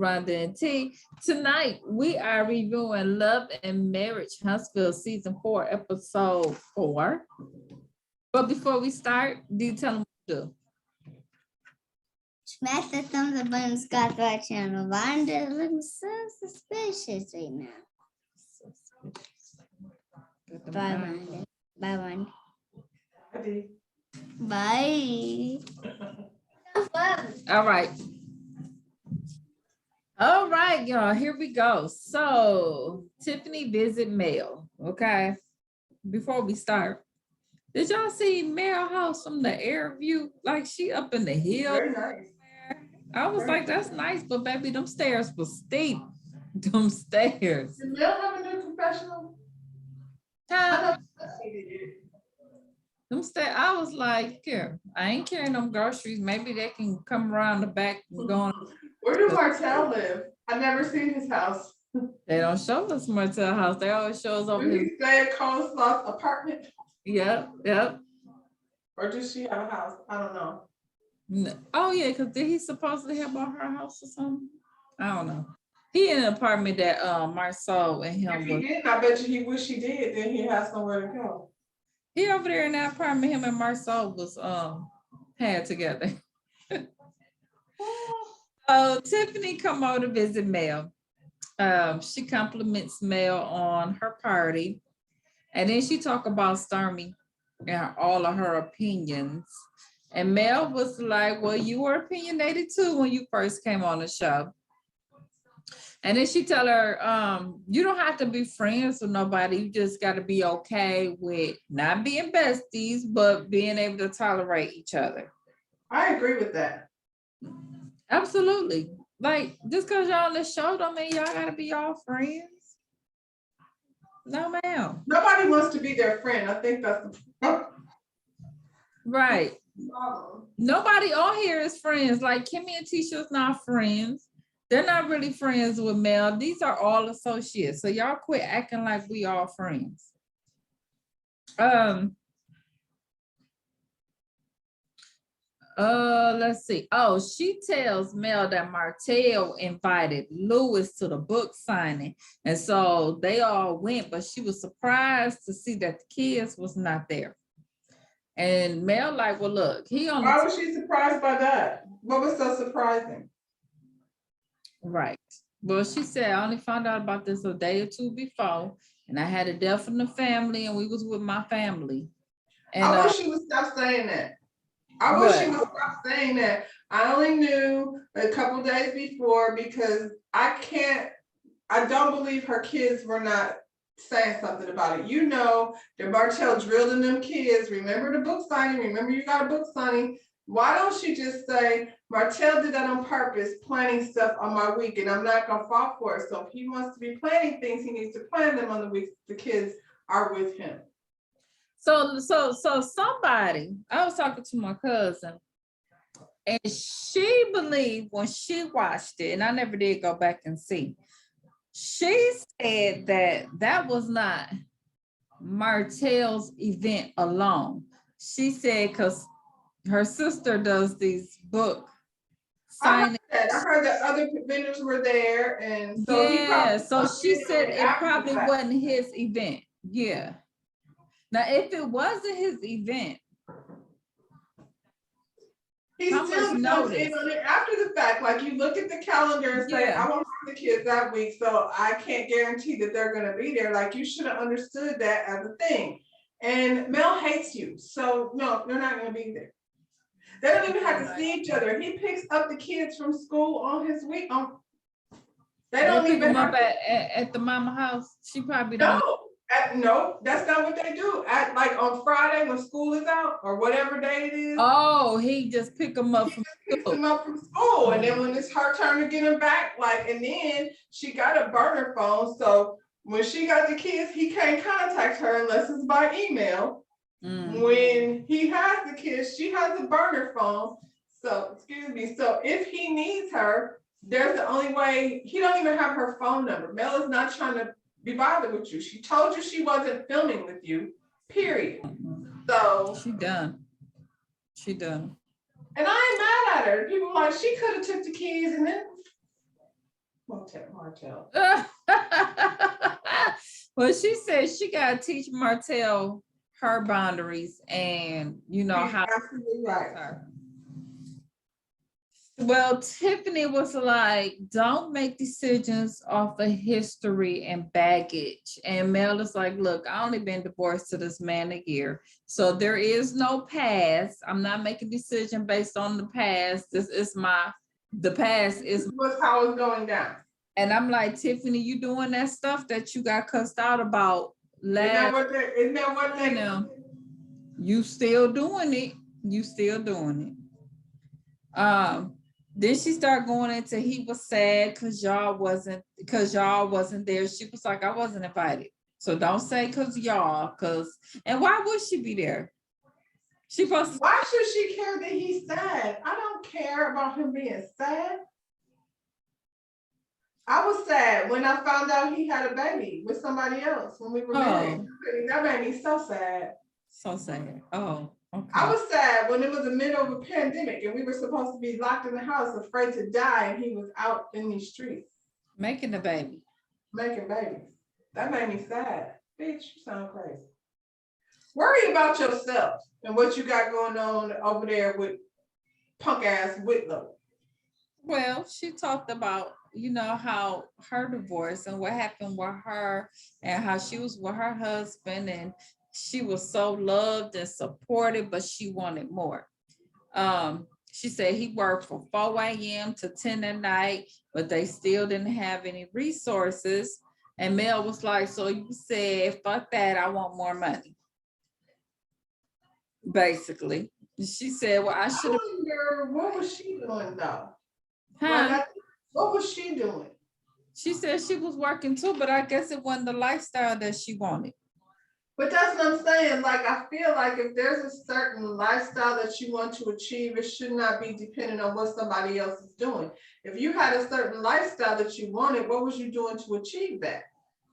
Rhonda and T. Tonight, we are reviewing Love and Marriage, Huntsville, Season 4, Episode 4. But before we start, do you tell them what to do? Smash the thumbs up button, subscribe to our channel. Rhonda looking so suspicious right now. Bye, Rhonda. Bye, Rhonda. Bye. All right. All right, y'all, here we go. So, Tiffany visit Mel, okay? Before we start, did y'all see Mel house from the air view? Like, she up in the hill. Very nice. I was like, that's nice, but baby, them stairs was steep. Them stairs. Did Mel have a new confessional? Them stairs, I was like, here, I ain't carrying them groceries. Maybe they can come around the back and go on. Where do Martell live? I've never seen his house. They don't show us Martell house. They always show us over Do his. he stay at Coleslaw's apartment? Yep, yep. Or does she have a house? I don't know. Oh yeah, because did he supposedly have bought her house or something? I don't know. He in an apartment that Marceau and him If he was. didn't, I bet you he wish he did, then he has somewhere to go. He over there in that apartment, him and Marceau was had together. So Tiffany come over to visit Mel. She compliments Mel on her party. And then she talk about Stormy and all of her opinions. And Mel was like, well, you were opinionated too when you first came on the show. And then she tell her, you don't have to be friends with nobody. You just got to be okay with not being besties, but being able to tolerate each other. I agree with that. Absolutely. Like, just because y'all on the show don't mean y'all got to be all friends. No, ma'am. Nobody wants to be their friend. I think that's the Right. problem. Nobody on here is friends. Like Kimmy and Tisha's not friends. They're not really friends with Mel. These are all associates. So y'all quit acting like we all friends. Let's see. Oh, she tells Mel that Martell invited Lewis to the book signing. And so they all went, but she was surprised to see that the kids was not there. And Mel like, well, look, he only. Why was she surprised by that? What was so surprising? Right. Well, she said, I only found out about this a day or two before, and I had a death in the family, and we was with my family. And I wish she would stop saying that. I wish she would stop saying that. I only knew a couple days before because I don't believe her kids were not saying something about it. You know that Martell drilled in them kids. Remember the book signing? Remember you got a book signing? Why don't she just say, Martell did that on purpose, planning stuff on my week, and I'm not gonna fall for it. So if he wants to be planning things, he needs to plan them on the weeks the kids are with him. So somebody, I was talking to my cousin, and she believed when she watched it, and I never did go back and see, she said that was not Martell's event Oh. alone. She said because her sister does these book signings. I heard that other vendors were there, and so yeah, so she said it probably wasn't his event. Yeah. Now, if it wasn't his event, he still comes in on it after the fact. Like you look at the calendar and say, I won't have the kids that week, so I can't guarantee that they're going to be there. Like you should have understood that as a thing. And Mel hates you, so no, they're not going to be there. They don't even have to see each other. He picks up the kids from school on his week. They don't pick even them up at the mama house. She probably don't. No, that's not what they do. Like on Friday when school is out or whatever day it is. Oh, he just pick them up from school. Picks them up from school, and then when it's her turn to get them back, and then she got a burner phone, so when she got the kids, he can't contact her unless it's by email. When he has the kids, she has a burner phone. So, excuse me. So if he needs her, there's the only way. He don't even have her phone number. Mel is not trying to be bothered with you. She told you she wasn't filming with you, period. So she done. And I ain't mad at her. People are like, she could have took the keys and then Martell. Well, she said she gotta teach Martell her boundaries and you know She's how. absolutely right. Well, Tiffany was like, don't make decisions off of history and baggage. And Mel is like, look, I only been divorced to this man a year. So there is no past. I'm not making decision based on the past. The past This is. was how it's going down. And I'm like, Tiffany, you doing that stuff that you got cussed out about last. Isn't that what they know, you still doing it. You still doing it. Then she started going into he was sad because y'all wasn't there. She was like, I wasn't invited. So don't say because y'all, and why would she be there? Why should she care that he's sad? I don't care about him being sad. I was sad when I found out he had a baby with somebody else when we were married. That made me so sad. So sad. Oh, okay. I was sad when it was the middle of a pandemic and we were supposed to be locked in the house, afraid to die, and he was out in these streets. Making a baby. Making babies. That made me sad. Bitch, you sound crazy. Worry about yourself and what you got going on over there with punk ass Whitlow. Well, she talked about, you know, how her divorce and what happened with her and how she was with her husband and she was so loved and supported, but she wanted more. She said he worked from 4 a.m. to 10 at night, but they still didn't have any resources. And Mel was like, so you said, fuck that, I want more money. Basically. She said, well, I should have. What was she doing though? Huh? What was she doing? She said she was working too, but I guess it wasn't the lifestyle that she wanted. But that's what I'm saying. Like, I feel like if there's a certain lifestyle that you want to achieve, it should not be dependent on what somebody else is doing. If you had a certain lifestyle that you wanted, what was you doing to achieve that?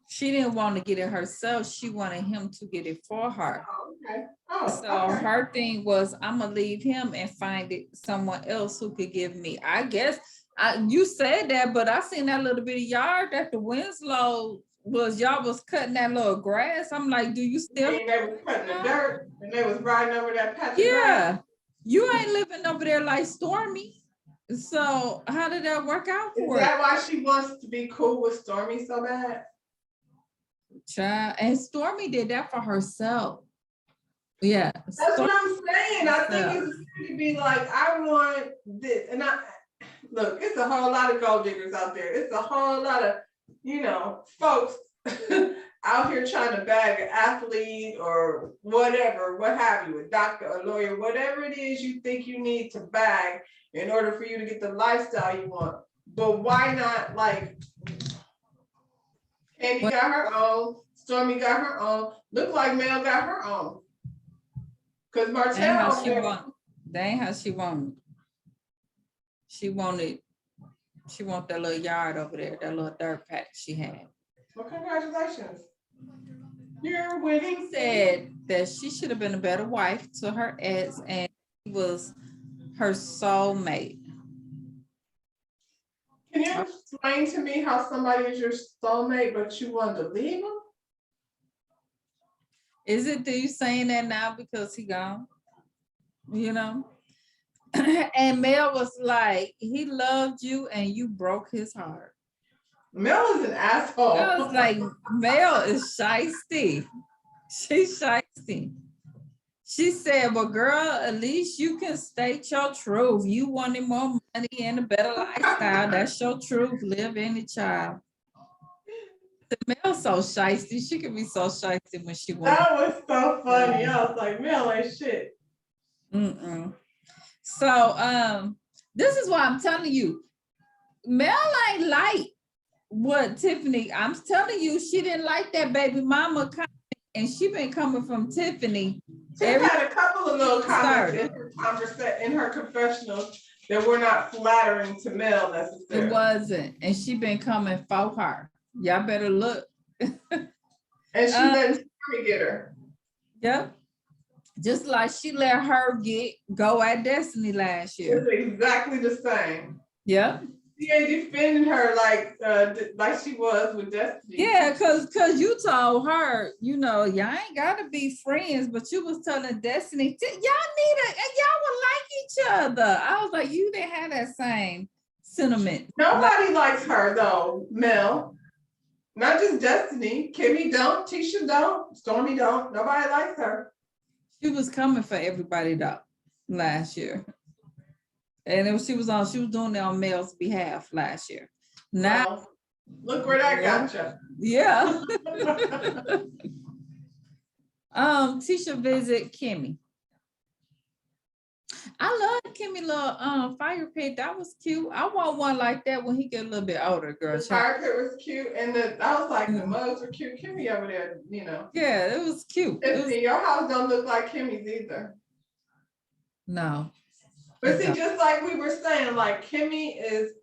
She didn't want to get it herself. She wanted him to get it for her. Oh, okay. Oh, so okay. Her thing was, I'm gonna leave him and find someone else who could give me. I guess you said that, but I seen that little bit of yard that the Winslow y'all was cutting that little grass. I'm like, do you still? They was cutting the dirt and they was riding over that patch. Yeah, you ain't living over there like Stormy. So how did that work out for her? Is that why she wants to be cool with Stormy so bad? Child, and Stormy did that for herself. Yeah. That's what I'm saying. I think it's going to be like, I want this. And look, it's a whole lot of gold diggers out there. It's a whole lot of, folks out here trying to bag an athlete or whatever, what have you, a doctor, a lawyer, whatever it is you think you need to bag in order for you to get the lifestyle you want. But why not, like, Candy got her own, Stormy got her own, look like Mel got her own. Because Martell, that ain't how she wanted. She wanted that little yard over there, that little dirt patch she had. Well, congratulations. You're winning. Said that she should have been a better wife to her ex, and he was her soulmate. Can you explain to me how somebody is your soulmate, but you want to leave him? Is it you saying that now because he gone? And Mel was like, he loved you and you broke his heart. Mel is an asshole. I was like, Mel is shiesty. She's shiesty. She said, well, girl, at least you can state your truth. You wanted more money and a better lifestyle. That's your truth. Live any child. Mel's so shiesty. She can be so shiesty when she wants. That was so funny. I was like, Mel ain't shit. So this is why I'm telling you, Mel ain't like what Tiffany. I'm telling you, she didn't like that baby mama comment, and she been coming from Tiffany. She had a couple of little comments in her confessionals that were not flattering to Mel necessarily. It wasn't, and she been coming for her. Y'all better look. And she let Stormy get her. Yep. Just like she let her go at Destiny last year. It's exactly the same. Yep. She ain't defending her like she was with Destiny. Yeah, cause you told her, you know, y'all ain't gotta be friends, but you was telling Destiny, y'all would like each other. I was like, you didn't have that same sentiment. Nobody likes her though, Mel. Not just Destiny. Kimmy don't, Tisha don't, Stormy don't. Nobody likes her. She was coming for everybody though last year. And she was doing it on Mel's behalf last year. Now, Well, look where that got you. yeah. Tisha visit Kimmy. I love Kimmy little fire pit. That was cute. I want one like that when he get a little bit older, girl. The fire pit was cute, and I was like, the mugs were cute. Kimmy over there, you know. Yeah, it was cute. Your house don't look like Kimmy's either. No. But see, just like we were saying, like Kimmy is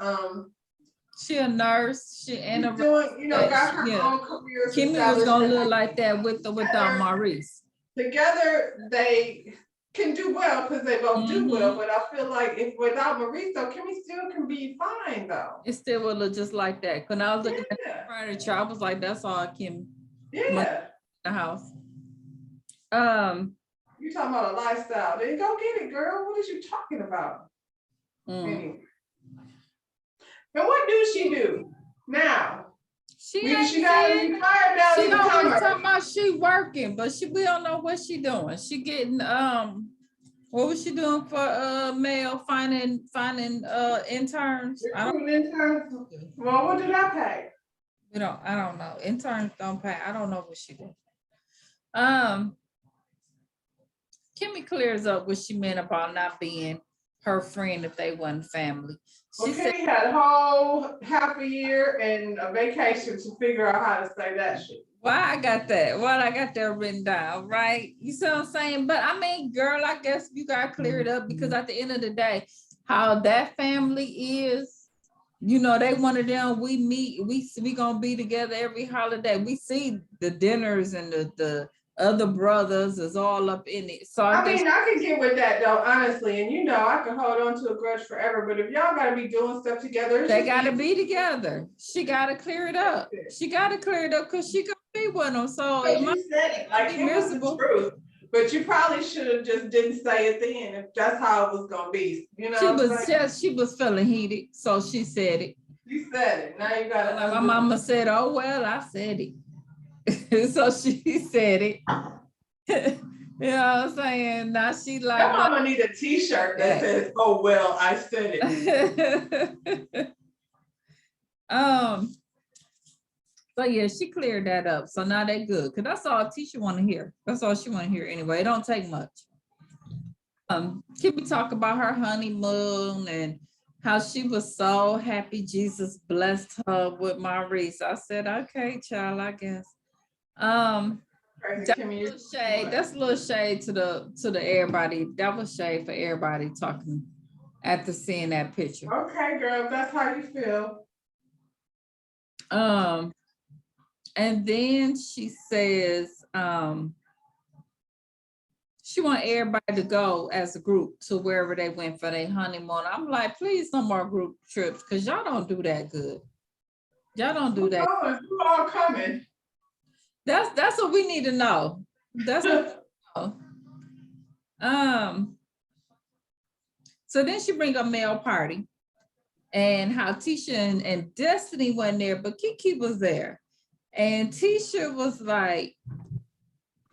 she a nurse. She and a doing, you know, got her own career. Kimmy was gonna look like that without Maurice. Together they can do well because they both do well, but I feel like if without Maurice, though, Kimmy still can be fine though. It still would look just like that. When I was looking at the furniture, I was like, that's all Kim. Yeah. The house. You talking about a lifestyle. Then go get it, girl. What is you talking about? Anyway. And what do she do now? She got retired now. She always talking about she working, but we don't know what she doing. She getting what was she doing for Mel finding interns? Interns. Well, what did I pay? I don't know. Interns don't pay. I don't know what she did. Kimmy clears up what she meant about not being her friend if they wasn't family. She said Kimmy had a whole half a year and a vacation to figure out how to say that shit. I got that written down, right? You see what I'm saying? But I mean, girl, I guess you gotta clear it up because at the end of the day, how that family is, you know, they one of them, we meet, we gonna be together every holiday. We see the dinners and the other brothers is all up in it. So I mean, I can get with that though, honestly. And you know, I can hold on to a grudge forever, but if y'all gotta be doing stuff together, they gotta be together. She gotta clear it up. She gotta clear it up because she gonna be with them. So it might said it like it was the truth. But you probably should have just didn't say it then if that's how it was gonna be. You know, she was feeling heated, so she said it. You said it. Now you gotta. My mama said, "Oh well, I said it." So she said it. You know what I'm saying? Now she like. Your mama need a T-shirt that says, "Oh well, I said it." So yeah, she cleared that up. So now they good. Cause that's all Tisha want to hear. That's all she want to hear anyway. It don't take much. Kimmy talk about her honeymoon and how she was so happy Jesus blessed her with Maurice. I said, okay, child, I guess. That's a little shade to the everybody. That was shade for everybody talking after seeing that picture. Okay, girl, that's how you feel. And then she says, she want everybody to go as a group to wherever they went for their honeymoon. I'm like, please no more group trips because y'all don't do that good. Y'all don't do that. Who all coming? That's what we need to know. That's what we know. So then she bring a male party and how Tisha and Destiny wasn't there, but Kiki was there. And Tisha was like,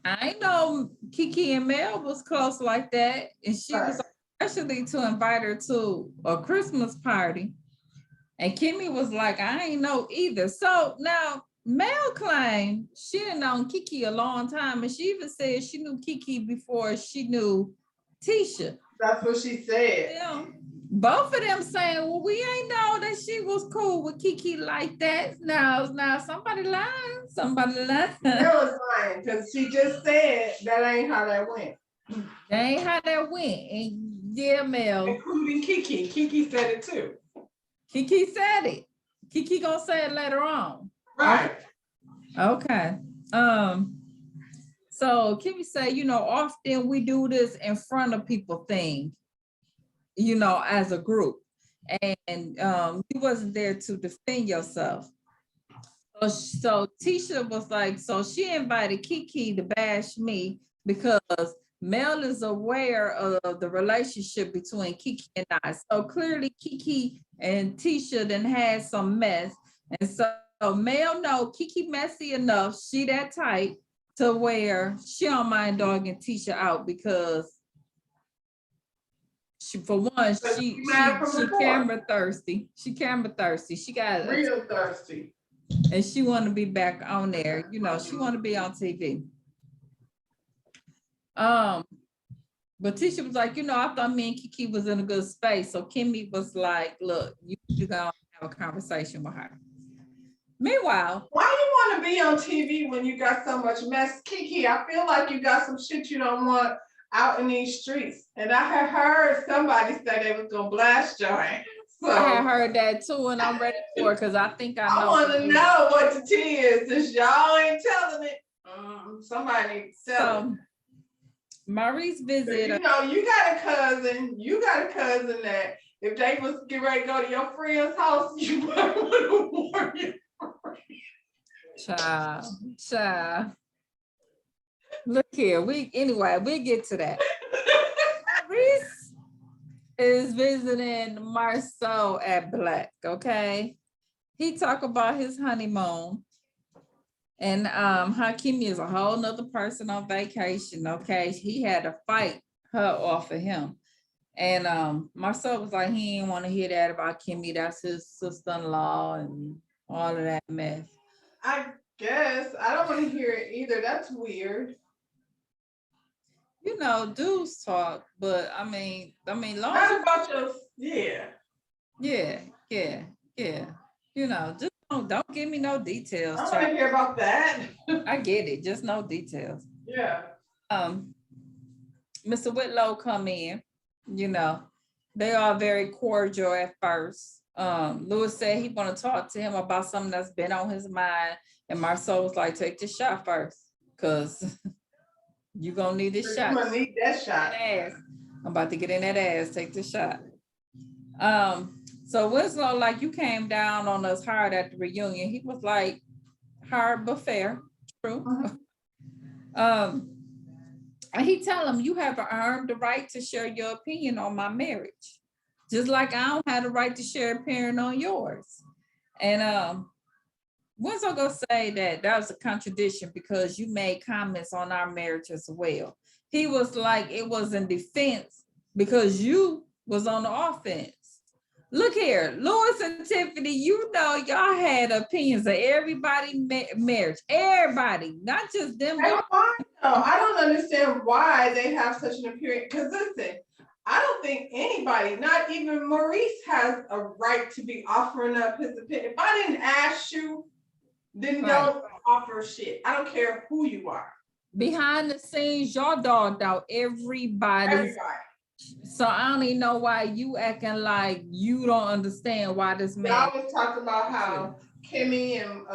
I know Kiki and Mel was close like that. And she was especially to invite her to a Christmas party. And Kimmy was like, I ain't know either. So now Mel claimed she had known Kiki a long time. And she even said she knew Kiki before she knew Tisha. That's what she said. Yeah. Both of them saying, well, we ain't know that she was cool with Kiki like that. Now somebody lying. Somebody lying. Mel is lying because she just said that ain't how that went. That ain't how that went. And yeah, Mel. Including Kiki. Kiki said it too. Kiki said it. Kiki gonna say it later on. Right. Okay. So Kimmy say, you know, often we do this in front of people thing, you know, as a group. and you wasn't there to defend yourself. So Tisha was like, so she invited Kiki to bash me because Mel is aware of the relationship between Kiki and I. So clearly Kiki and Tisha then had some mess. And so Mel know Kiki messy enough, she that type to where she don't mind dogging Tisha out because for one, she camera thirsty. She camera thirsty. She got real thirsty. And she want to be back on there. You know, she want to be on TV. But Tisha was like, you know, I thought me and Kiki was in a good space. So Kimmy was like, look, you gonna have a conversation with her. Meanwhile, why you want to be on TV when you got so much mess? Kiki, I feel like you got some shit you don't want out in these streets. And I had heard somebody say they was gonna blast your ass. So I had heard that too, and I'm ready for it because I think I know. I want to know what the tea is. Since y'all ain't telling it, somebody needs to tell it. Maurice visited. You know, you got a cousin that if they was get ready to go to your friend's house, you might want to warn you. Child. Look here, we get to that. Maurice is visiting Marceau at Black, okay? He talk about his honeymoon and how Kimmy is a whole nother person on vacation, okay? He had to fight her off of him. And Marceau was like, he didn't want to hear that about Kimmy. That's his sister-in-law and all of that mess. I guess. I don't want to hear it either. That's weird. You know, dudes talk, but I mean, long not about your, yeah. You know, just don't give me no details. I don't want to hear about that. I get it, just no details. Yeah. Mr. Whitlow come in, you know, they are very cordial at first. Lewis said he want to talk to him about something that's been on his mind, and Marceau was like, take the shot first, because you gonna need this shot. You're gonna need that shot. Ass. I'm about to get in that ass, take the shot. So Winslow, like, you came down on us hard at the reunion. He was like, hard but fair, true. And he tell him, you have earned the right to share your opinion on my marriage. Just like I don't have the right to share opinion on yours. And Winslow gonna say that was a contradiction because you made comments on our marriage as well. He was like, it was in defense because you was on the offense. Look here, Louis and Tiffany, you know y'all had opinions of everybody marriage. Everybody, not just them. I don't understand why they have such an opinion. Because listen, I don't think anybody, not even Maurice, has a right to be offering up his opinion. If I didn't ask you, then don't offer shit. I don't care who you are. Behind the scenes, y'all dogged out everybody. So I don't even know why you acting like you don't understand why this man. I was talking about how Kimmy and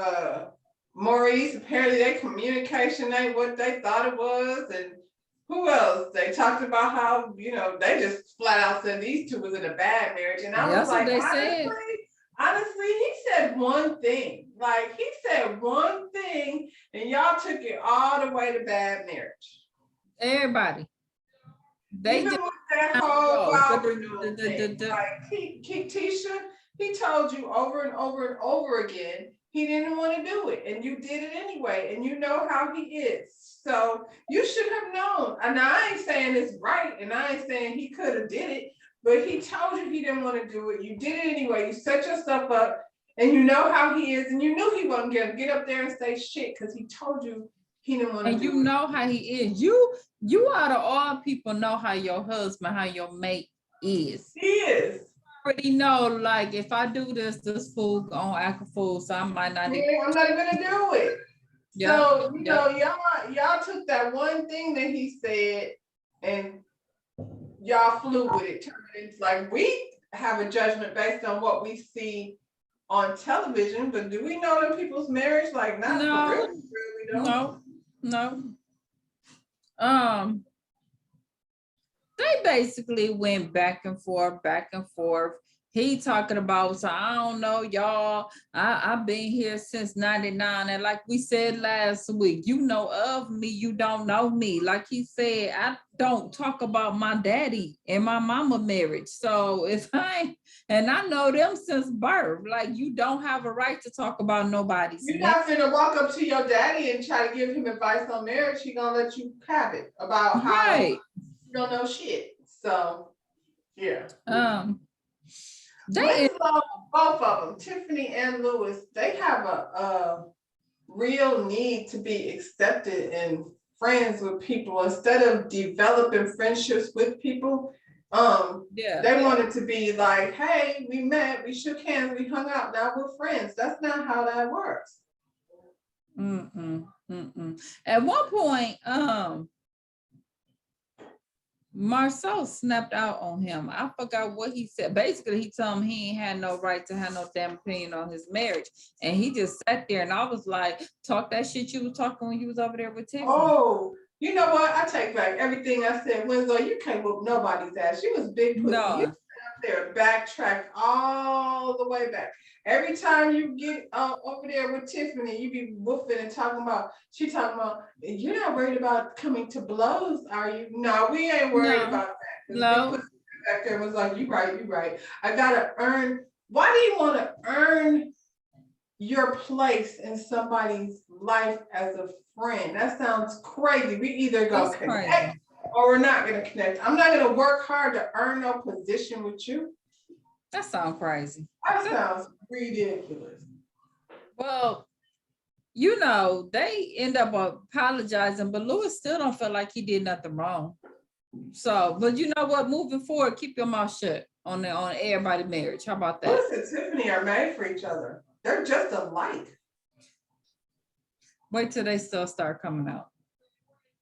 Maurice, apparently their communication ain't what they thought it was, and who else? They talked about how, you know, they just flat out said these two was in a bad marriage, and I was like, honestly, he said one thing. Like, he said one thing, and y'all took it all the way to bad marriage. Everybody. They even with that whole like Tisha, he told you over and over and over again he didn't want to do it, and you did it anyway, and you know how he is. So you should have known. And I ain't saying it's right, and I ain't saying he could have did it, but he told you he didn't want to do it. You did it anyway. You set yourself up, and you know how he is, and you knew he wasn't gonna get up there and say shit because he told you he didn't want to. And you know how he is. You out of all people know how your husband, how your mate is. He is. Already know, like, if I do this fool gonna act a fool, so I might not. I'm not gonna do it. Yep. So you know, y'all took that one thing that he said and y'all flew with it. It's like we have a judgment based on what we see on television, but do we know them people's marriage? Like, not for real, we don't. No. They basically went back and forth. he talking about, so I don't know, y'all. I've been here since 99. And like we said last week, you know of me, you don't know me. Like he said, I don't talk about my daddy and my mama marriage. So if and I know them since birth, like you don't have a right to talk about nobody's You're marriage. not gonna walk up to your daddy and try to give him advice on marriage. He gonna let you have it about how Right. you don't know shit. So yeah. They Winslow, both of them, Tiffany and Lewis, they have a real need to be accepted and friends with people instead of developing friendships with people. They wanted to be like, hey, we met, we shook hands, we hung out, now we're friends. That's not how that works. At one point, Marcel snapped out on him. I forgot what he said. Basically, he told him he ain't had no right to have no damn opinion on his marriage. And he just sat there and I was like, talk that shit you was talking when you was over there with Tiffany. Oh, you know what? I take back everything I said. Winslow, you can't whoop nobody's ass. She was big pussy. No. You there, backtrack all the way back. Every time you get over there with Tiffany, you be woofing and talking about, she talking about, you're not worried about coming to blows, are you? No, we ain't worried about that. No. Big pussy back there was like, you right. I gotta earn, why do you want to earn your place in somebody's life as a friend? That sounds crazy. We either go connect or we're not going to connect. I'm not going to work hard to earn no position with you. That sounds crazy. That sounds ridiculous. Well, you know, they end up apologizing, but Lewis still don't feel like he did nothing wrong. So, but you know what? Moving forward, keep your mouth shut on everybody's marriage. How about that? Lewis and Tiffany are made for each other. They're just alike. Wait till they still start coming out.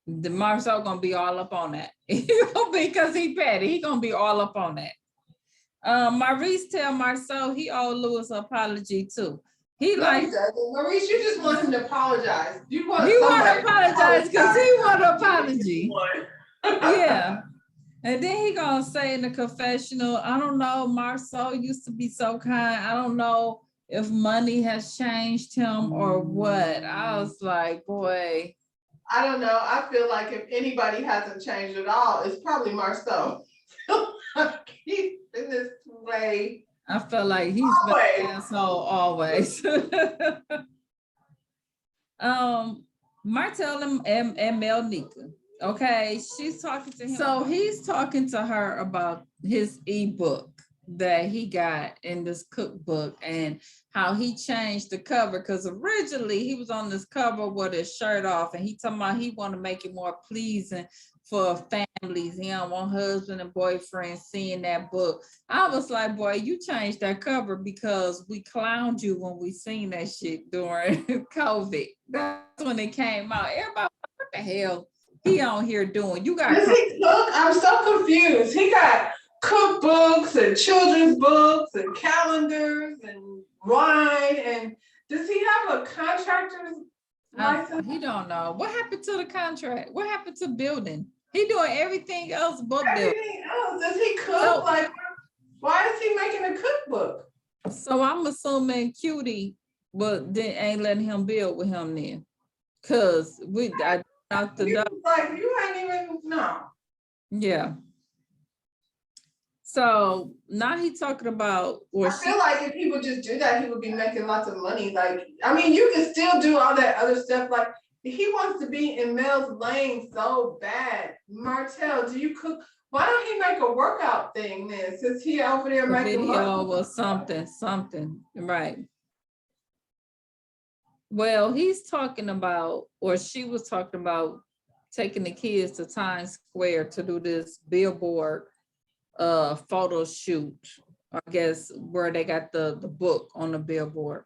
The Marcel gonna be all up on that. Because he petty, he gonna be all up on that. Maurice tell Marcel he owed Lewis an apology too. He No, like, he doesn't. Maurice, you just want him to apologize. You want he want somebody to apologize because he want an apology. apology. Yeah. And then he gonna say in the confessional, I don't know, Marcel used to be so kind. I don't know if money has changed him or what. I was like, boy. I don't know. I feel like if anybody hasn't changed at all, it's probably Marcel. He's in this way. I feel like he's been an asshole always. Martell and Melnika. Okay, she's talking to him. So he's talking to her about his ebook that he got in this cookbook and how he changed the cover, because originally he was on this cover with his shirt off and he talking about he want to make it more pleasing for families. He don't want husband and boyfriend seeing that book. I was like, boy, you changed that cover because we clowned you when we seen that shit during COVID. That's when it came out. Everybody, what the hell he on here doing? You got. Does he cook? I'm so confused. He got cookbooks and children's books and calendars and wine. And does he have a contractor's license? He don't know. What happened to the contract? What happened to building? He doing everything else but building. Everything else. Does he cook? Like, why is he making a cookbook? So I'm assuming Cutie, but then ain't letting him build with him then. Cause I out the like you ain't even know. Yeah. So now he's talking about, I feel like if he would just do that, he would be making lots of money. Like, I mean, you can still do all that other stuff. Like, he wants to be in Mel's lane so bad. Martell, do you cook? Why don't he make a workout thing then? Since he over there making video or something, right? Well, he's talking about, or she was talking about taking the kids to Times Square to do this billboard photo shoot, I guess, where they got the book on the billboard.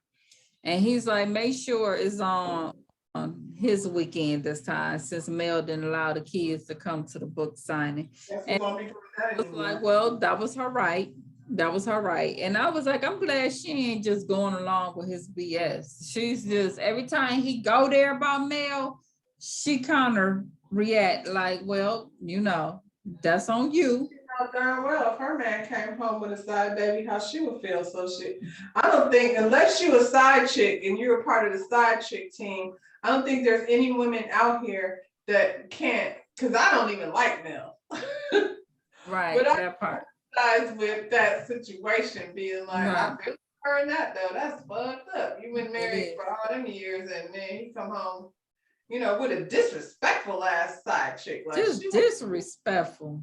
And he's like, make sure it's on his weekend this time, since Mel didn't allow the kids to come to the book signing. And I was like, well, that was her right. That was her right. And I was like, I'm glad she ain't just going along with his BS. She's just, every time he go there about Mel, she kind of react like, well, you know, that's on you. know darn well if her man came home with a side baby, how she would feel. So I don't think, unless you a side chick and you're a part of the side chick team, I don't think there's any women out here that can't, because I don't even like Mel. Right, But I that part. empathize with that situation being like, Right. I feel her in that though. That's fucked up. You've been married is. for all them years and then he come home, you know, with a disrespectful ass side chick. Like Just disrespectful.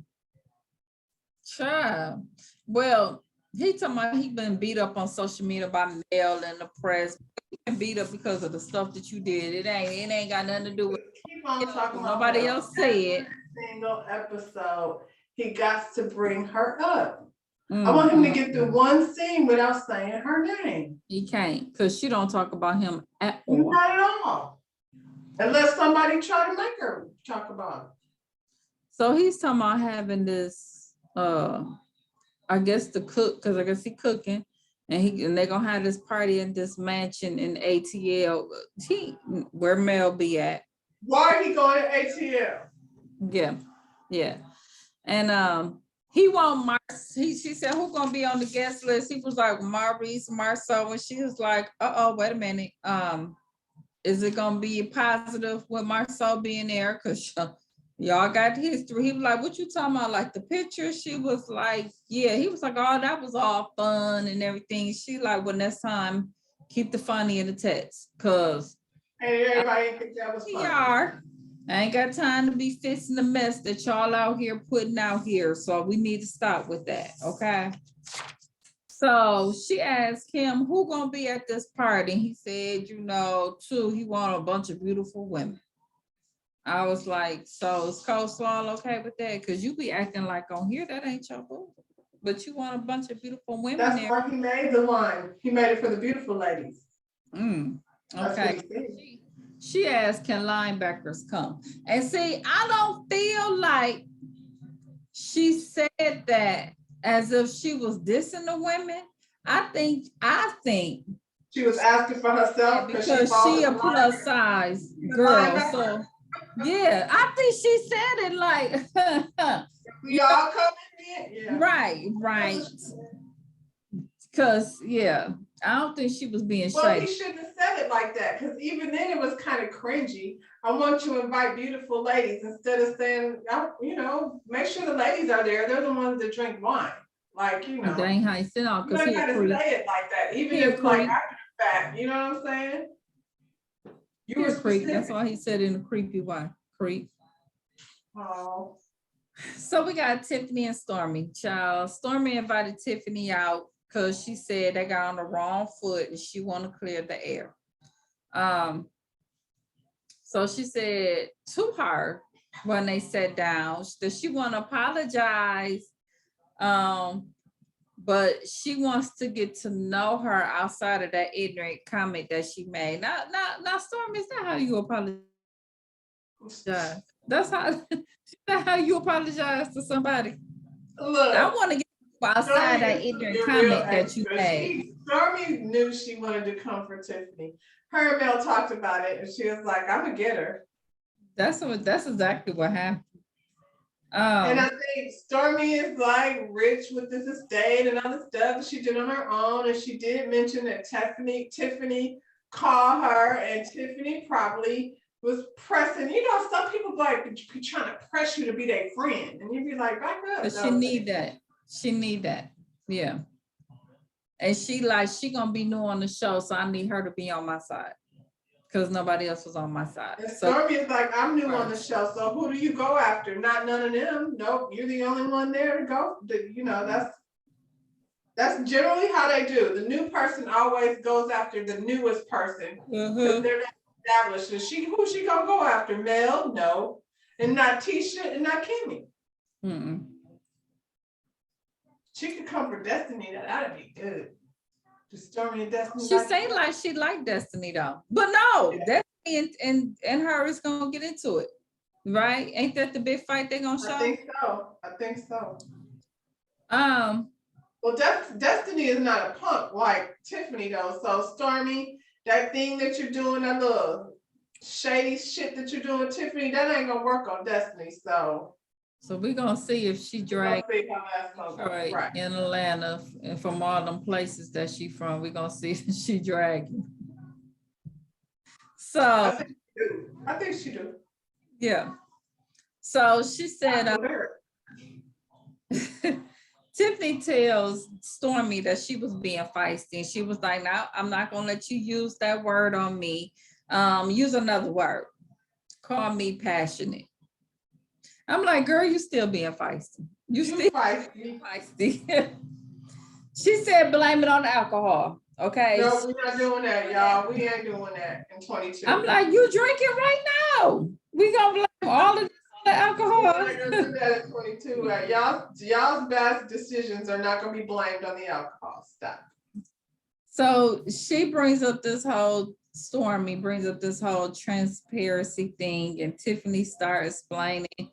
Child. Well, he talking about he been beat up on social media by Mel and the press. He been beat up because of the stuff that you did. It ain't got nothing to do with keep on talking about nobody Mel. else said. Single episode, he got to bring her up. I Mm, want him to get through one scene without saying her name. He can't, because she don't talk about him at all. Not at all. Unless somebody try to make her talk about it. So he's talking about having this, I guess the cook, because I guess he cooking, and they're gonna have this party in this mansion in ATL. Where Mel be at? Why are he going to ATL? Yeah. And he want she said, who gonna be on the guest list? He was like Maurice, Marceau, and she was like, wait a minute. Is it gonna be positive with Marceau being there? Cause y'all got history. He was like, what you talking about? Like the picture? She was like, yeah. He was like, oh, that was all fun and everything. She like, well, next time, keep the funny in the text. Cause everybody think that was fun. I ain't got time to be fixing the mess that y'all out here putting out here. So we need to stop with that. Okay. So she asked him, who gonna be at this party? He said, he want a bunch of beautiful women. I was like, so is Coleslaw okay with that? Because you be acting like on here, that ain't your boo. But you want a bunch of beautiful women. That's why he made the line. He made it for the beautiful ladies. Okay. She asked, can linebackers come? And see, I don't feel like she said that as if she was dissing the women. I think she was asking for herself because she a plus size girl. So yeah, I think she said it like we all come in. Yeah. Right. Because I don't think she was being shady. Well, he shouldn't have said it like that, because even then it was kind of cringy. I want to invite beautiful ladies instead of saying, make sure the ladies are there. They're the ones that drink wine. Like, That ain't how you sit on, because you gotta say it like that, even if like after the fact, you know what I'm saying? You were creep. That's why he said in a creepy way. Creep. Oh. So we got Tiffany and Stormy. Child, Stormy invited Tiffany out because she said they got on the wrong foot and she want to clear the air. So she said to her when they sat down that she want to apologize, but she wants to get to know her outside of that ignorant comment that she made. Now, Stormy, is that how you apologize? That's how you apologize to somebody. Look, I want to get outside that ignorant comment that you made. Stormy knew she wanted to come for Tiffany. Her and Mel talked about it, and she was like, "I'm gonna get her." That's exactly what happened. And I think Stormy is like rich with this estate and other stuff she did on her own, and she did mention that Tiffany called her, and Tiffany probably was pressing. Some people like be trying to press you to be their friend, and you'd be like, back up. But she need that. Yeah. And she gonna be new on the show, so I need her to be on my side because nobody else was on my side. And Stormy is like, I'm new on the show, so who do you go after? Not none of them. Nope, you're the only one there to go. That's generally how they do. The new person always goes after the newest person because they're not established. And who she gonna go after? Mel? No. And not Tisha and not Kimmy. She could come for Destiny. That'd be good. Just Stormy and Destiny. She say like she like Destiny though, but no, Destiny and her is gonna get into it, right? Ain't that the big fight they gonna show? I think so. Well, Destiny is not a punk like Tiffany though. So Stormy, that thing that you're doing, that little shady shit that you're doing with Tiffany, that ain't gonna work on Destiny. So So we're gonna see if she We'll dragged see how that's gonna go. Detroit Right. in Atlanta and from all them places that she from. We're gonna see if she dragging. I So think she do. I think she do. yeah. So she said Tiffany tells Stormy that she was being feisty, and she was like, "No, I'm not gonna let you use that word on me. Use another word. Call me passionate." I'm like, "Girl, you still being feisty. You still feisty. feisty." She said, "Blame it on the alcohol." Okay. No, we're not doing that, y'all. We ain't doing that in 22. I'm like, "You drinking right now? We gonna blame all of this on the alcohol?" We're not gonna do that at 22. Y'all's best decisions are not gonna be blamed on the alcohol. Stop. So she brings up this whole Stormy brings up this whole transparency thing, and Tiffany starts explaining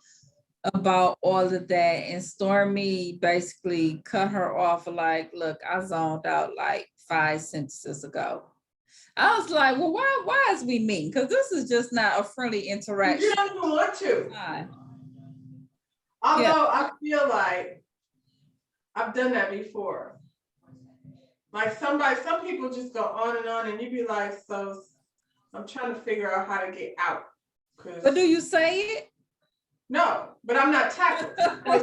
about all of that, and Stormy basically cut her off like, "Look, I zoned out like 5 sentences ago." I was like, "Well, why is we mean? Because this is just not a friendly interaction." You don't even want to. Although Yeah. I feel like I've done that before. Like some people just go on, and you be like, so I'm trying to figure out how to get out. But do you say it? No, but I'm not tactless.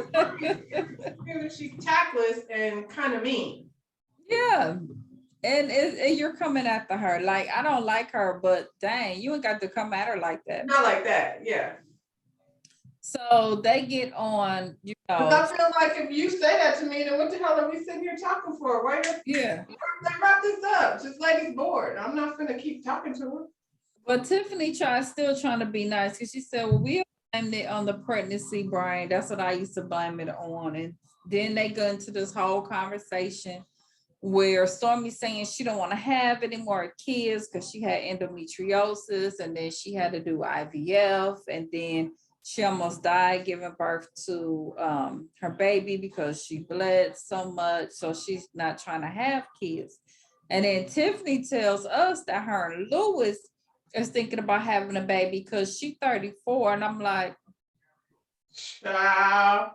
She's tactless and kind of mean. Yeah. And you're coming after her. Like, I don't like her, but dang, you ain't got to come at her like that. Not like that, yeah. So they get on, you know. Because I feel like if you say that to me, then what the hell are we sitting here talking for? Why Yeah. Let's wrap this up. Just lady's bored. I'm not gonna keep talking to her. But Tiffany still trying to be nice, because she said, "Well, we blamed it on the pregnancy, Brian. That's what I used to blame it on." And then they go into this whole conversation where Stormy's saying she don't want to have any more kids because she had endometriosis, and then she had to do IVF, and then she almost died giving birth to her baby because she bled so much. So she's not trying to have kids. And then Tiffany tells us that her and Lewis is thinking about having a baby because she's 34. And I'm like, child,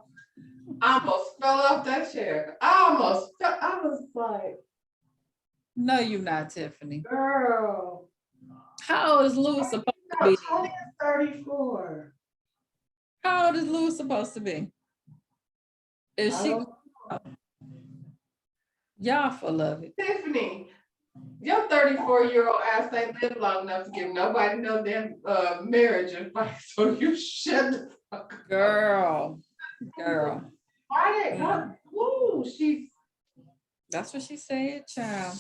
I almost fell off that chair. I was like, no, you're not, Tiffany. girl. How old is Lewis supposed to be? Tony is 34. How old is Lewis supposed to be? Is she? Y'all full of it. Tiffany, your 34-year-old ass ain't lived long enough to give nobody no damn marriage advice. So you shut the fuck up. Girl. Why did she's That's what she said, child.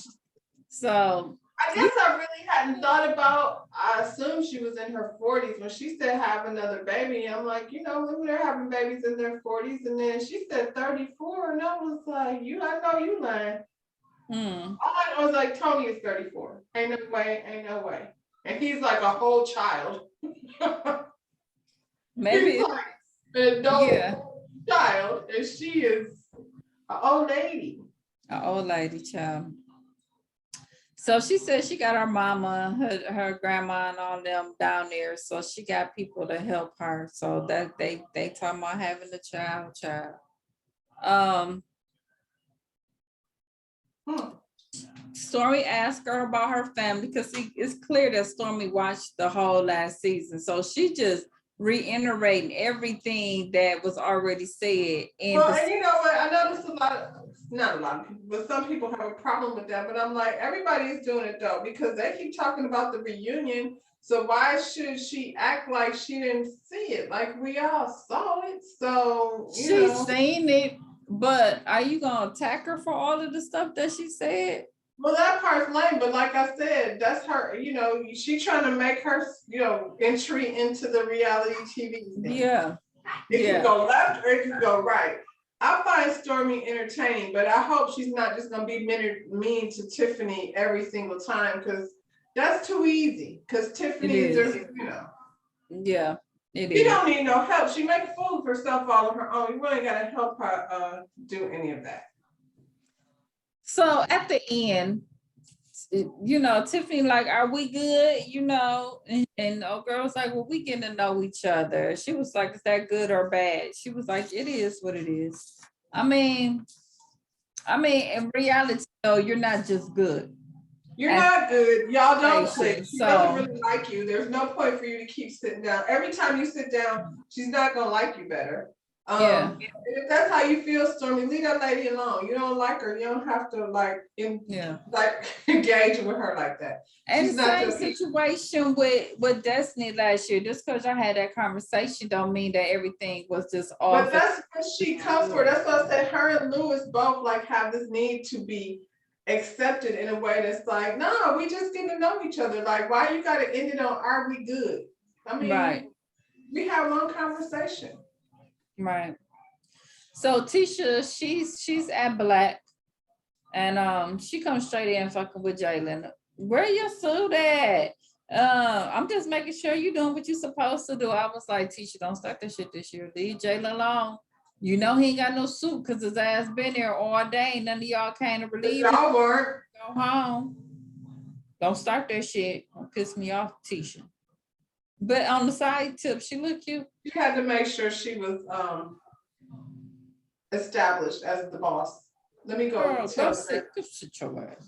So I guess I really hadn't thought about, I assumed she was in her 40s when she said have another baby. I'm like, women are having babies in their 40s, and then she said 34, and I was like, I know you lying. I was like, Tony is 34. Ain't no way. And he's like a whole child. maybe he's like an adult child, and she is an old lady. An old lady, child. So she said she got her mama, her grandma, and all them down there. So she got people to help her. So that they talking about having a child. Stormy asked her about her family because it's clear that Stormy watched the whole last season. So she just reiterating everything that was already said. And you know what? I noticed not a lot of people, but some people have a problem with that. But I'm like, everybody is doing it though, because they keep talking about the reunion. So why should she act like she didn't see it? Like we all saw it. So she's seen it, but are you gonna attack her for all of the stuff that she said? Well, that part's lame, but like I said, that's her, she trying to make her, entry into the reality TV thing. Yeah. It can go left or it can go right. I find Stormy entertaining, but I hope she's not just gonna be mean to Tiffany every single time, because that's too easy. Because Tiffany is, Yeah, it is. She don't need no help. She make a fool of herself all on her own. You ain't gotta help her do any of that. So at the end, you know, Tiffany like, are we good? You know, and old girl was like, well, we getting to know each other. She was like, is that good or bad? She was like, it is what it is. I mean, in reality, though, you're not just good. You're And not good. Y'all don't click. patience, She so doesn't really like you. There's no point for you to keep sitting down. Every time you sit down, she's not gonna like you better. yeah, And if that's how you feel, Stormy, leave that lady alone. You don't like her. You don't have to yeah. engage with her like that. And She's the not same your people. situation with Destiny last year. Just because I had that conversation don't mean that everything was just But off. that's what she comes for. That's what I said. Her and Lewis both like have this need to be accepted in a way that's like, no, we just get to know each other. Like, why you gotta end it on are we good? I mean, Right, we have one conversation. right. So Tisha, she's at Black, and she comes straight in fucking with Jalen. Where your suit at? I'm just making sure you're doing what you're supposed to do. I was like, Tisha, don't start that shit this year. Leave Jalen alone. You know he ain't got no suit because his ass been there all day. None of y'all came to But relieve him. y'all weren't. Go home. Don't start that shit. Don't piss me off, Tisha. But on the side tip, she look cute. She had to make sure she was established as the boss. Let me go Girl, tell go her. sit your ass.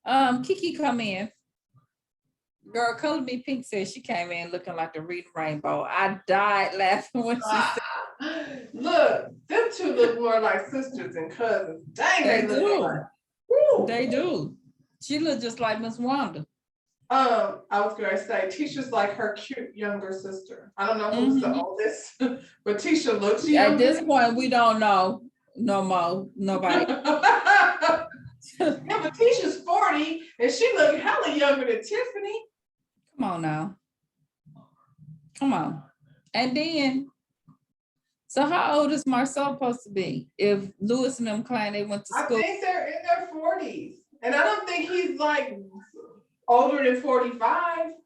Uh-huh. Kiki come in. Girl, Color Me Pink said she came in looking like the reading rainbow. I died laughing when she said Look, them two look more like sisters and cousins. Dang, they they look do. alike. Woo. They do. She look just like Miss Wanda. I was gonna say Tisha's like her cute younger sister. I don't know who's the oldest, but Tisha looks At younger. this point, we don't know no more. Nobody. Yeah, but Tisha's 40 and she look hella younger than Tiffany. Come on now. Come on. And then, so how old is Marcel supposed to be? If Lewis and them claim they went to I school. think they're in their 40s. And I don't think he's like older than 45.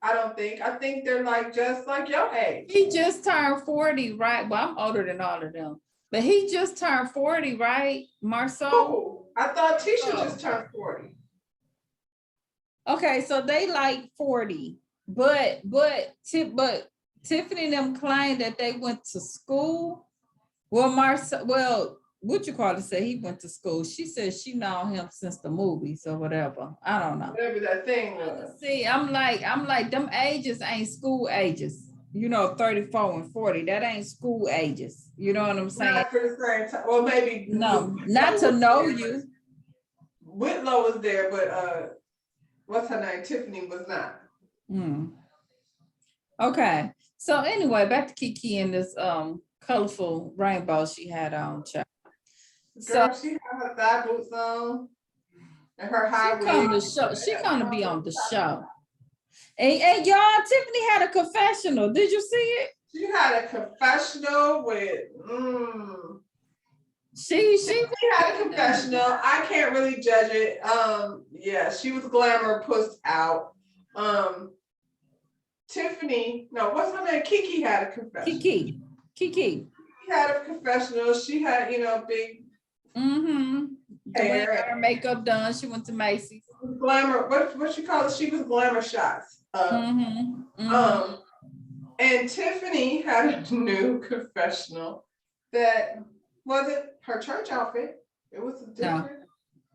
I don't think. I think they're like just like your age. He just turned 40, right? Well, I'm older than all of them. But he just turned 40, right, Marcel? Oh, I thought Tisha just turned 40. Okay, so they like 40. But Tiffany and them claim that they went to school. Well, what you call it, say he went to school. She said she know him since the movies or whatever. I don't know. Whatever that thing was. See, I'm like, them ages ain't school ages. You know, 34 and 40. That ain't school ages. You know what I'm saying? Not for the same time. Well, maybe No, not to know you. Whitlow was there, but what's her name? Tiffany was not. Okay. So anyway, back to Kiki and this colorful rainbow she had on, child. Girl, she had her thigh boots on and her high wig. She gonna be on the show. And y'all, Tiffany had a confessional. Did you see it? She had a confessional with She had a confessional. I can't really judge it. Yeah, she was glamour pushed out. Tiffany, no, what's her name? Kiki had a confessional. Kiki. She had a confessional. She had, big hair. Got her makeup done. She went to Macy's. Glamour, what you call it? She was glamour shots. And Tiffany had a new confessional that wasn't her church outfit. It was different.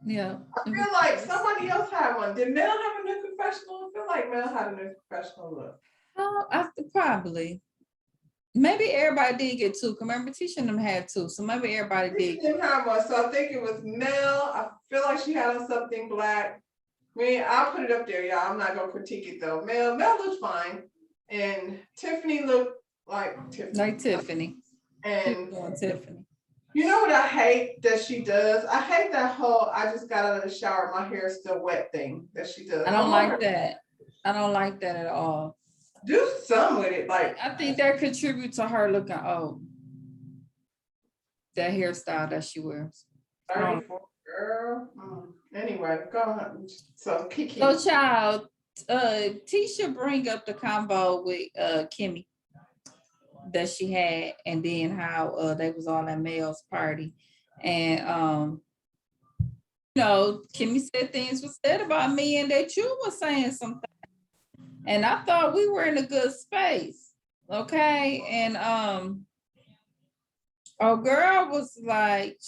Yeah. I feel like somebody else had one. Did Mel have a new confessional? I feel like Mel had a new confessional look. Oh, probably. Maybe everybody did get two. Remember, Tisha and them had two, so maybe everybody did. She didn't have one, so I think it was Mel. I feel like she had on something black. I mean, I'll put it up there, y'all. I'm not gonna critique it though. Mel looked fine, and Tiffany looked like Tiffany. Like Tiffany. And Tiffany. You know what I hate that she does? I hate that whole I just got out of the shower, my hair is still wet thing that she does. I don't like that. I don't like that at all. Do some with it. Like I think that contributes to her looking old. That hairstyle that she wears. 34, girl. Anyway, go on. So Kiki. So child, Tisha bring up the combo with Kimmy that she had, and then how they was all at Mel's party, and know, Kimmy said things was said about me and that you were saying something. And I thought we were in a good space. Okay. And oh girl was like,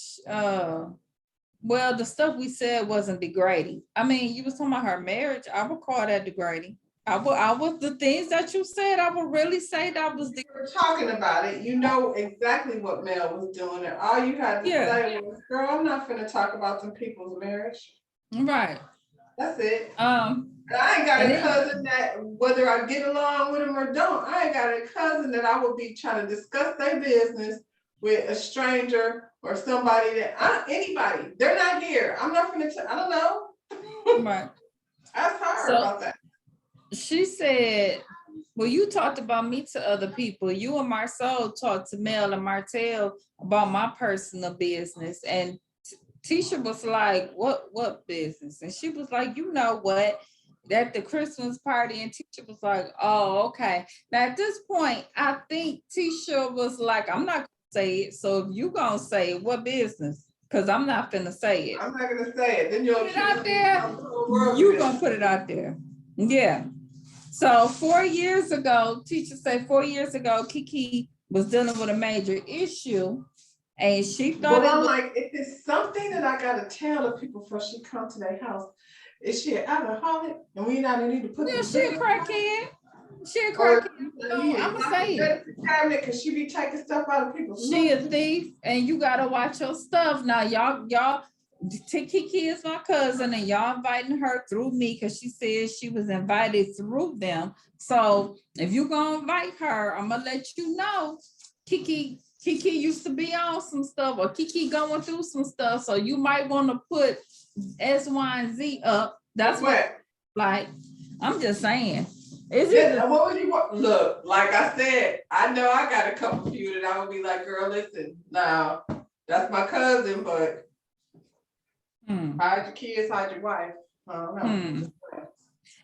well, the stuff we said wasn't degrading. I mean, you was talking about her marriage. I would call that degrading. I was the things that you said, I would really say that was We were talking about it. You know exactly what Mel was doing, and all you had to say was, "Girl, I'm not gonna talk about some people's marriage." right. That's it. Um, I ain't got and a cousin that, whether I get along with him or don't, I ain't got a cousin that I would be trying to discuss their business with a stranger or somebody anybody. They're not here. I'm not gonna. I don't know. right. Ask her So about that. she said, well, you talked about me to other people. You and Marcel talked to Mel and Martell about my personal business. And Tisha was like, what business? And she was like, you know what? At the Christmas party, and Tisha was like, oh, okay. Now at this point, I think Tisha was like, I'm not gonna say it. So if you gonna say it, what business? Because I'm not gonna say it. I'm not gonna say it. Then you'll Put it out there. You gonna put it out there. Yeah. So 4 years ago, teacher said 4 years ago, Kiki was dealing with a major issue, and she thought I'm like, if it's something that I gotta tell the people before she come to their house, is she an alcoholic? And we not need to put yeah, she a crackhead. She a or crackhead. So I'm gonna say it. cabinet because she be taking stuff out of people's. She a thief, and you gotta watch your stuff. Now, y'all, Kiki is my cousin, and y'all inviting her through me because she said she was invited through them. So if you gonna invite her, I'm gonna let you know. Kiki used to be on some stuff, or Kiki going through some stuff. So you might want to put S, Y, and Z up. That's what, like, I'm just saying. Is it? What would you want? Look, like I said, I know I got a couple few that I would be like, girl, listen, now that's my cousin, but hide your kids, hide your wife. I don't know.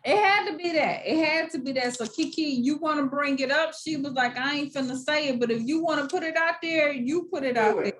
It had to be that. It had to be that. So Kiki, you want to bring it up? She was like, I ain't finna say it, but if you want to put it out there, you put it out there.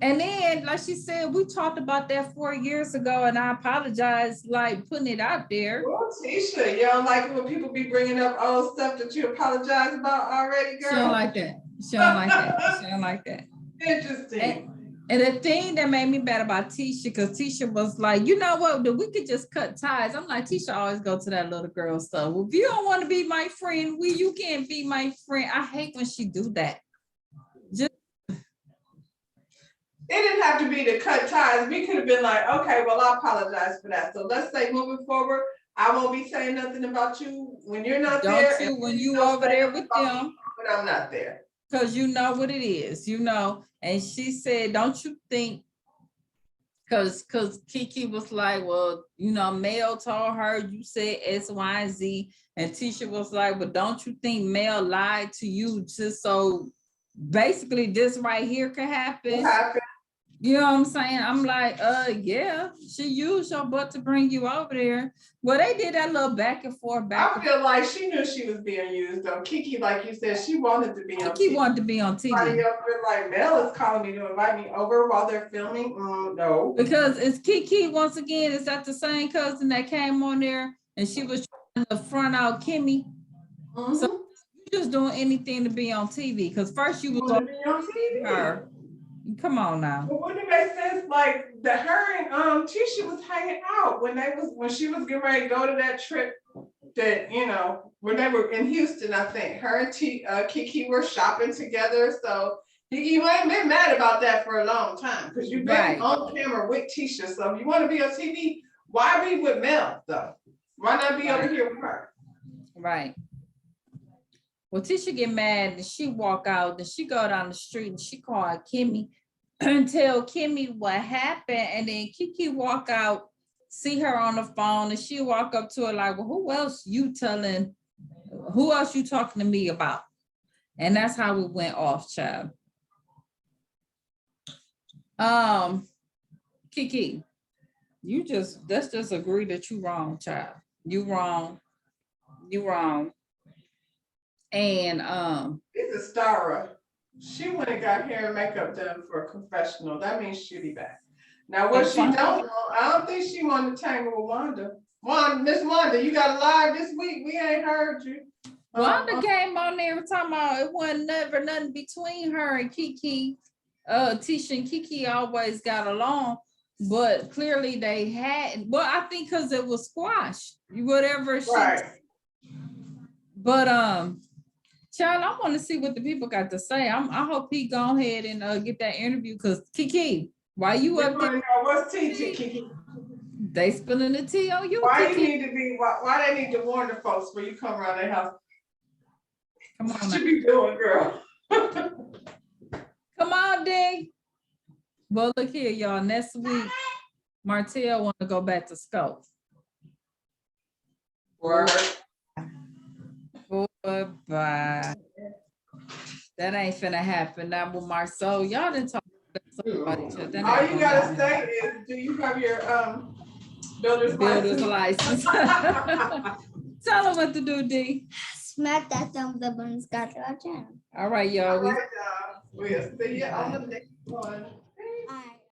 And then, like she said, we talked about that 4 years ago, and I apologize, like putting it out there. Well, Tisha, you don't like it when people be bringing up old stuff that you apologize about already, girl? She don't like that. She don't like that. She don't like that. Interesting. And the thing that made me bad about Tisha, because Tisha was like, you know what, we could just cut ties. I'm like, Tisha always go to that little girl stuff. Well, if you don't want to be my friend, you can't be my friend. I hate when she do that. It didn't have to be to cut ties. We could have been like, okay, well, I apologize for that. So let's say moving forward, I won't be saying nothing about you when you're not there. When you over there with them. But I'm not there. Because you know what it is, you know. And she said, don't you think, because Kiki was like, well, you know, Mel told her you said S, Y, and Z. And Tisha was like, well, don't you think Mel lied to you just so basically this right here could happen? What happened? You know what I'm saying? I'm like, yeah, she used your butt to bring you over there. Well, they did that little back and forth. I feel like she knew she was being used though. Kiki, like you said, she wanted to be on TV. Kiki wanted to be on TV. Like, Mel is calling me to invite me over while they're filming. No. Because it's Kiki, once again, is that the same cousin that came on there and she was trying to front out Kimmy? So you just doing anything to be on TV. Because first you was on TV. Her. Come on now. But wouldn't it make sense like that her and Tisha was hanging out when she was getting ready to go to that trip that, you know, when they were in Houston, I think. Her and Kiki were shopping together. So you ain't been mad about that for a long time because you've been on camera with Tisha. So if you want to be on TV, why be with Mel though? Why not be over here with her? Right. Well, Tisha get mad and she walk out and she go down the street and she called Kimmy and tell Kimmy what happened. And then Kiki walk out, see her on the phone, and she walk up to her like, well, who else you talking to me about? And that's how we went off, child. Kiki, let's just agree that you wrong, child. You wrong. And it's a star. She went and got hair and makeup done for a confessional. That means she'll be back. Now, what And she fun- don't know, I don't think she want to tangle with Wanda. Miss Wanda, you got a live this week. We ain't heard you. Wanda came on there talking about it wasn't never nothing between her and Kiki. Tisha and Kiki always got along, but clearly they had. Well, I think because it was squashed, whatever she. Right. But child, I want to see what the people got to say. I hope he go ahead and get that interview because Kiki, why you We up want to there? know what's teaching, Kiki. They spilling the tea on you. Why you Kiki. need to be? Why they need to warn the folks when you come around their house? Come on, What now. you be doing, girl? Come on, D. Well, look here, y'all. Next week, Martell want to go back to Scope. Word. Goodbye. That ain't finna happen. Now with Marceau, y'all didn't talk about each other. That All ain't you gonna gotta happen. say is, do you have your builder's Builder's license? license. Tell them what to do, D. Smack that thumbs up on Scott channel. All right, y'all. All right, y'all. We'll see you on the next one.